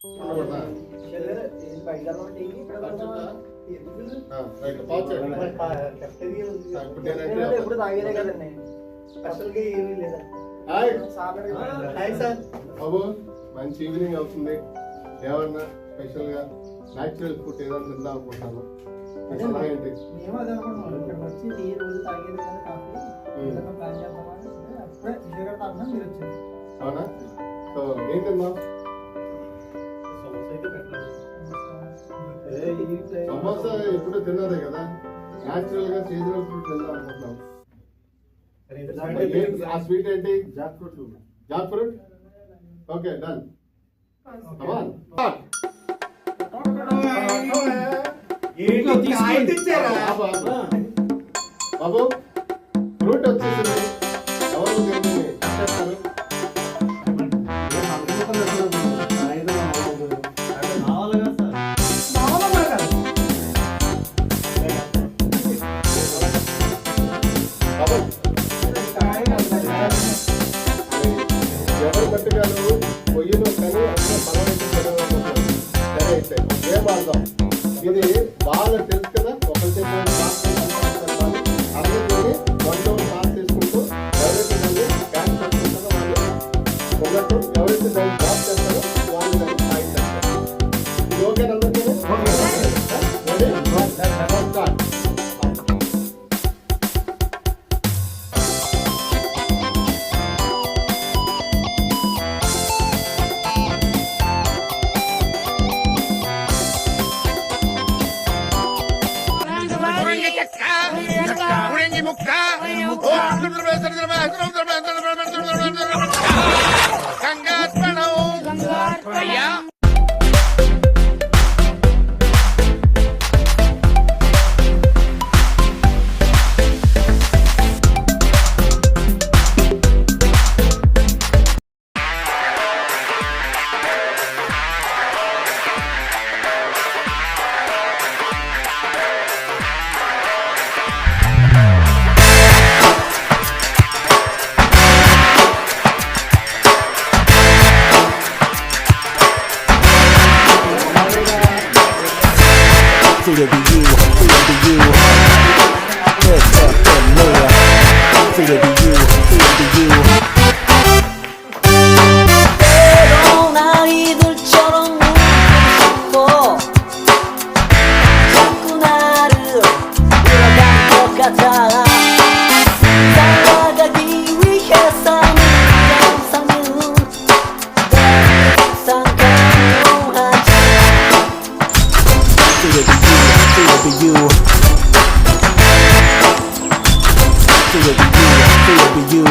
ఎప్పుడు తాగేదే కదండి, స్పెషల్గా ఏమీ లేదా. బాబు మంచి ఈవినింగ్ అవుతుంది, ఏమన్నా స్పెషల్ గా న్యాచురల్ ఫుడ్ ఏదైనా తిందాం అనుకుంటాను. మేము అదే అనుకుంటున్నాం, ఇక్కడ వచ్చి టీ రోజు తాగేది కదా కాఫీ, ప్లాన్ చేద్దామని అప్పుడే విజయవాడ తాగినా మీరు వచ్చింది. అవునా? సో ఏం తిందాం? సమోసా ఎప్పుడు తిన్నదే కదా, న్యాచురల్ గా సీజనల్ ఫుడ్ తిందాం అనుకుంటున్నాం. ఆ స్వీట్ ఏంటి? Jackfruit. Jackfruit, okay done. బాబు ఫ్రూట్ వచ్చేసింది, ఎవరు చేస్తారు? ఎవరు పట్టుకాలు పొయ్యిలో కానీ అన్నీ బలమైతే తినగలుగుతాం. సరే అయితే ఏం వాడదాం? ఇది బాగా తెలుసు కదా, ఒకరి అందరినీ వంటలో పాస్ చేసుకుంటూ ఎవరైతే దాన్ని క్యాష్ చేసుకుంటారో వాళ్ళు ఉన్నట్టు, ఎవరైతే దాన్ని డ్రాప్ చేస్తారో వాళ్ళు దాన్ని సాగిస్తారు. ఇది ఓకేనా అందరికీ? Free to be you, free to be you. Lift up and more. Free to be you, free to be you. 때론 아이들처럼 웃고 자꾸 나를 끌어갈 것 같아. 살아가기 위해서는 항상은 항상 강요하지. Free to be you, free to be you. Free to be you, free to be you.